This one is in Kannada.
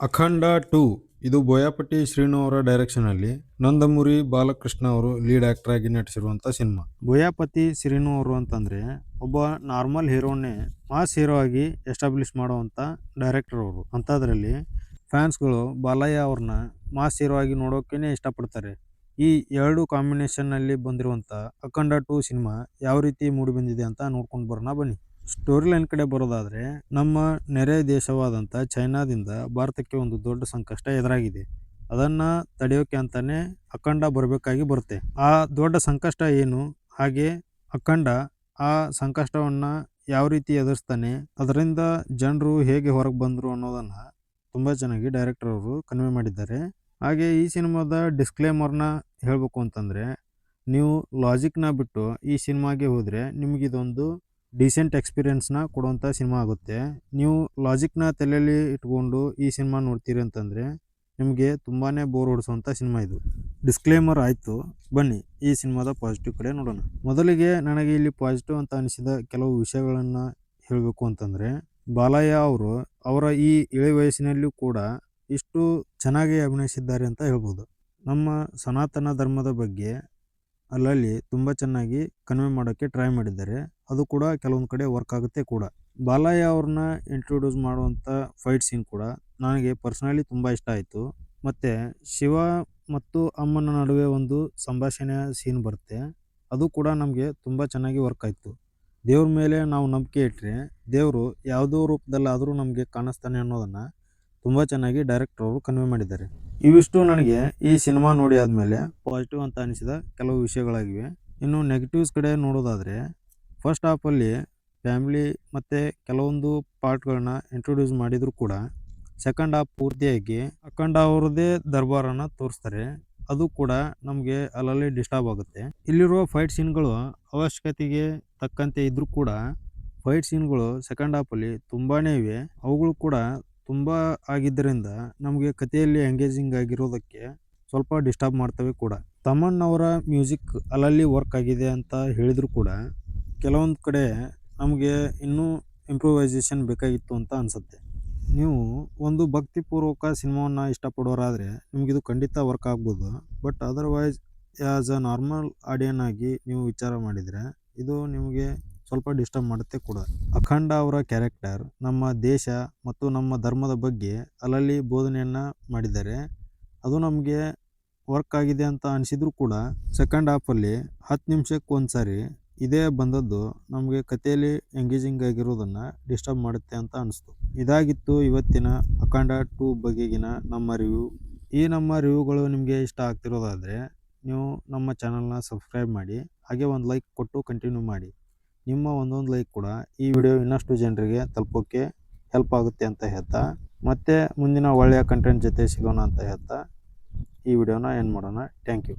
ಅಖಂಡ 2 ಇದು ಬೋಯಾಪಟ್ಟಿ ಶ್ರೀನು ಅವರ ಡೈರೆಕ್ಷನಲ್ಲಿ ನಂದಮುರಿ ಬಾಲಕೃಷ್ಣ ಅವರು ಲೀಡ್ ಆಕ್ಟರ್ ಆಗಿ ನಟಿಸಿರುವಂಥ ಸಿನಿಮಾ. ಬೋಯಾಪತಿ ಶ್ರೀನು ಅವರು ಅಂತಂದರೆ ಒಬ್ಬ ನಾರ್ಮಲ್ ಹೀರೋನೇ ಮಾಸ್ ಹೀರೋ ಆಗಿ ಎಸ್ಟಾಬ್ಲಿಷ್ ಮಾಡುವಂಥ ಡೈರೆಕ್ಟರ್ ಅವರು. ಅಂಥದ್ರಲ್ಲಿ ಫ್ಯಾನ್ಸ್ಗಳು ಬಾಲಯ್ಯ ಅವ್ರನ್ನ ಮಾಸ್ ಹೀರೋ ಆಗಿ ನೋಡೋಕ್ಕೇ ಇಷ್ಟಪಡ್ತಾರೆ. ಈ ಎರಡು ಕಾಂಬಿನೇಷನ್ನಲ್ಲಿ ಬಂದಿರುವಂಥ ಅಖಂಡ 2 ಸಿನಿಮಾ ಯಾವ ರೀತಿ ಮೂಡಿ ಬಂದಿದೆ ಅಂತ ನೋಡ್ಕೊಂಡು ಬರೋಣ ಬನ್ನಿ. ಸ್ಟೋರಿ ಲೈನ್ ಕಡೆ ಬರೋದಾದರೆ, ನಮ್ಮ ನೆರೆ ದೇಶವಾದಂಥ ಚೈನಾದಿಂದ ಭಾರತಕ್ಕೆ ಒಂದು ದೊಡ್ಡ ಸಂಕಷ್ಟ ಎದುರಾಗಿದೆ. ಅದನ್ನು ತಡೆಯೋಕೆ ಅಂತಾನೆ ಅಖಂಡ ಬರಬೇಕಾಗಿ ಬರುತ್ತೆ. ಆ ದೊಡ್ಡ ಸಂಕಷ್ಟ ಏನು, ಹಾಗೆ ಅಖಂಡ ಆ ಸಂಕಷ್ಟವನ್ನು ಯಾವ ರೀತಿ ಎದುರಿಸ್ತಾನೆ, ಅದರಿಂದ ಜನರು ಹೇಗೆ ಹೊರಗೆ ಬಂದರು ಅನ್ನೋದನ್ನು ತುಂಬ ಚೆನ್ನಾಗಿ ಡೈರೆಕ್ಟರ್ ಅವರು ಕನ್ವೆ ಮಾಡಿದ್ದಾರೆ. ಹಾಗೆ ಈ ಸಿನಿಮಾದ ಡಿಸ್ಕ್ಲೇಮರ್ನ ಹೇಳಬೇಕು ಅಂತಂದರೆ, ನೀವು ಲಾಜಿಕ್ನ ಬಿಟ್ಟು ಈ ಸಿನಿಮಾಗೆ ಹೋದರೆ ನಿಮಗಿದೊಂದು ಡೀಸೆಂಟ್ ಎಕ್ಸ್ಪೀರಿಯೆನ್ಸ್ನ ಕೊಡುವಂಥ ಸಿನಿಮಾ ಆಗುತ್ತೆ. ನೀವು ಲಾಜಿಕ್ನ ತಲೆಯಲ್ಲಿ ಇಟ್ಕೊಂಡು ಈ ಸಿನಿಮಾ ನೋಡ್ತೀರಿ ಅಂತಂದರೆ ನಿಮಗೆ ತುಂಬಾ ಬೋರ್ ಹೊಡಿಸುವಂಥ ಸಿನಿಮಾ ಇದು. ಡಿಸ್ಕ್ಲೇಮರ್ ಆಯಿತು, ಬನ್ನಿ ಈ ಸಿನಿಮಾದ ಪಾಸಿಟಿವ್ ಕಡೆ ನೋಡೋಣ. ಮೊದಲಿಗೆ ನನಗೆ ಇಲ್ಲಿ ಪಾಸಿಟಿವ್ ಅಂತ ಅನಿಸಿದ ಕೆಲವು ವಿಷಯಗಳನ್ನು ಹೇಳಬೇಕು ಅಂತಂದರೆ, ಬಾಲಯ್ಯ ಅವರು ಅವರ ಈ ಇಳಿ ವಯಸ್ಸಿನಲ್ಲೂ ಕೂಡ ಇಷ್ಟು ಚೆನ್ನಾಗಿ ಅಭಿನಯಿಸಿದ್ದಾರೆ ಅಂತ ಹೇಳ್ಬೋದು. ನಮ್ಮ ಸನಾತನ ಧರ್ಮದ ಬಗ್ಗೆ ಅಲ್ಲಲ್ಲಿ ತುಂಬ ಚೆನ್ನಾಗಿ ಕನ್ವೆ ಮಾಡೋಕ್ಕೆ ಟ್ರೈ ಮಾಡಿದ್ದಾರೆ. ಅದು ಕೂಡ ಕೆಲವೊಂದು ಕಡೆ ವರ್ಕ್ ಆಗುತ್ತೆ ಕೂಡ. ಬಾಲಯ್ಯ ಅವ್ರನ್ನ ಇಂಟ್ರೊಡ್ಯೂಸ್ ಮಾಡುವಂಥ ಫೈಟ್ ಸೀನ್ ಕೂಡ ನನಗೆ ಪರ್ಸ್ನಲಿ ತುಂಬ ಇಷ್ಟ ಆಯಿತು. ಮತ್ತು ಶಿವ ಮತ್ತು ಅಮ್ಮನ ನಡುವೆ ಒಂದು ಸಂಭಾಷಣೆಯ ಸೀನ್ ಬರುತ್ತೆ, ಅದು ಕೂಡ ನಮಗೆ ತುಂಬ ಚೆನ್ನಾಗಿ ವರ್ಕ್ ಆಯಿತು. ದೇವ್ರ ಮೇಲೆ ನಾವು ನಂಬಿಕೆ ಇಟ್ಟರೆ ದೇವರು ಯಾವುದೋ ರೂಪದಲ್ಲಾದರೂ ನಮಗೆ ಕಾಣಿಸ್ತಾನೆ ಅನ್ನೋದನ್ನು ತುಂಬ ಚೆನ್ನಾಗಿ ಡೈರೆಕ್ಟರ್ ಅವರು ಕನ್ವೆ ಮಾಡಿದ್ದಾರೆ. ಇವಿಷ್ಟು ನನಗೆ ಈ ಸಿನಿಮಾ ನೋಡಿ ಆದಮೇಲೆ ಪಾಸಿಟಿವ್ ಅಂತ ಅನಿಸಿದ ಕೆಲವು ವಿಷಯಗಳಾಗಿವೆ. ಇನ್ನು ನೆಗೆಟಿವ್ಸ್ ಕಡೆ ನೋಡೋದಾದರೆ, ಫಸ್ಟ್ ಹಾಫಲ್ಲಿ ಫ್ಯಾಮಿಲಿ ಮತ್ತು ಕೆಲವೊಂದು ಪಾರ್ಟ್ಗಳನ್ನ ಇಂಟ್ರೊಡ್ಯೂಸ್ ಮಾಡಿದರೂ ಕೂಡ ಸೆಕೆಂಡ್ ಹಾಫ್ ಪೂರ್ತಿಯಾಗಿ ಅಖಂಡ ಅವ್ರದ್ದೇ ದರ್ಬಾರನ್ನು ತೋರಿಸ್ತಾರೆ. ಅದು ಕೂಡ ನಮಗೆ ಅಲ್ಲಲ್ಲಿ ಡಿಸ್ಟರ್ಬ್ ಆಗುತ್ತೆ. ಇಲ್ಲಿರುವ ಫೈಟ್ ಸೀನ್ಗಳು ಅವಶ್ಯಕತೆಗೆ ತಕ್ಕಂತೆ ಇದ್ದರೂ ಕೂಡ ಫೈಟ್ ಸೀನ್ಗಳು ಸೆಕೆಂಡ್ ಹಾಫಲ್ಲಿ ತುಂಬಾ ಇವೆ. ಅವುಗಳು ಕೂಡ ತುಂಬ ಆಗಿದ್ದರಿಂದ ನಮಗೆ ಕಥೆಯಲ್ಲಿ ಎಂಗೇಜಿಂಗ್ ಆಗಿರೋದಕ್ಕೆ ಸ್ವಲ್ಪ ಡಿಸ್ಟರ್ಬ್ ಮಾಡ್ತವೆ ಕೂಡ. ತಮನ್ ಅವರ ಮ್ಯೂಸಿಕ್ ಅಲ್ಲಲ್ಲಿ ವರ್ಕ್ ಆಗಿದೆ ಅಂತ ಹೇಳಿದರೂ ಕೂಡ ಕೆಲವೊಂದು ಕಡೆ ನಮಗೆ ಇನ್ನೂ ಇಂಪ್ರೂವೈಸೇಷನ್ ಬೇಕಾಗಿತ್ತು ಅಂತ ಅನಿಸುತ್ತೆ. ನೀವು ಒಂದು ಭಕ್ತಿಪೂರ್ವಕ ಸಿನಿಮಾವನ್ನು ಇಷ್ಟಪಡೋರಾದರೆ ನಿಮಗಿದು ಖಂಡಿತ ವರ್ಕ್ ಆಗ್ಬೋದು. But otherwise as a normal ಆಡಿಯನ್ ಆಗಿ ನೀವು ವಿಚಾರ ಮಾಡಿದರೆ ಇದು ನಿಮಗೆ ಸ್ವಲ್ಪ ಡಿಸ್ಟರ್ಬ್ ಮಾಡುತ್ತೆ ಕೂಡ. ಅಖಂಡ ಅವರ ಕ್ಯಾರೆಕ್ಟರ್ ನಮ್ಮ ದೇಶ ಮತ್ತು ನಮ್ಮ ಧರ್ಮದ ಬಗ್ಗೆ ಅಲ್ಲಲ್ಲಿ ಬೋಧನೆಯನ್ನು ಮಾಡಿದ್ದಾರೆ. ಅದು ನಮಗೆ ವರ್ಕ್ ಆಗಿದೆ ಅಂತ ಅನಿಸಿದ್ರು ಕೂಡ ಸೆಕೆಂಡ್ ಹಾಫಲ್ಲಿ 10 ನಿಮಿಷಕ್ಕೆ ಒಂದು ಸಾರಿ ಇದೇ ಬಂದದ್ದು ನಮಗೆ ಕಥೆಯಲ್ಲಿ ಎಂಗೇಜಿಂಗ್ ಆಗಿರೋದನ್ನು ಡಿಸ್ಟರ್ಬ್ ಮಾಡುತ್ತೆ ಅಂತ ಅನಿಸ್ತು. ಇದಾಗಿತ್ತು ಇವತ್ತಿನ ಅಖಂಡ 2 ಬಗೆಗಿನ ನಮ್ಮ ರಿವ್ಯೂ. ಈ ನಮ್ಮ ರಿವ್ಯೂಗಳು ನಿಮಗೆ ಇಷ್ಟ ಆಗ್ತಿರೋದಾದರೆ ನೀವು ನಮ್ಮ ಚಾನಲ್ನ ಸಬ್ಸ್ಕ್ರೈಬ್ ಮಾಡಿ, ಹಾಗೆ ಒಂದು ಲೈಕ್ ಕೊಟ್ಟು ಕಂಟಿನ್ಯೂ ಮಾಡಿ. ನಿಮ್ಮ ಒಂದೊಂದು ಲೈಕ್ ಕೂಡ ಈ ವಿಡಿಯೋ ಇನ್ನಷ್ಟು ಜನರಿಗೆ ತಲುಪೋಕ್ಕೆ ಹೆಲ್ಪ್ ಆಗುತ್ತೆ ಅಂತ ಹೇಳ್ತಾ, ಮತ್ತೆ ಮುಂದಿನ ಒಳ್ಳೆಯ ಕಂಟೆಂಟ್ ಜೊತೆ ಸಿಗೋಣ ಅಂತ ಹೇಳ್ತಾ ಈ ವಿಡಿಯೋನ ಎಂಡ್ ಮಾಡೋಣ. Thank you.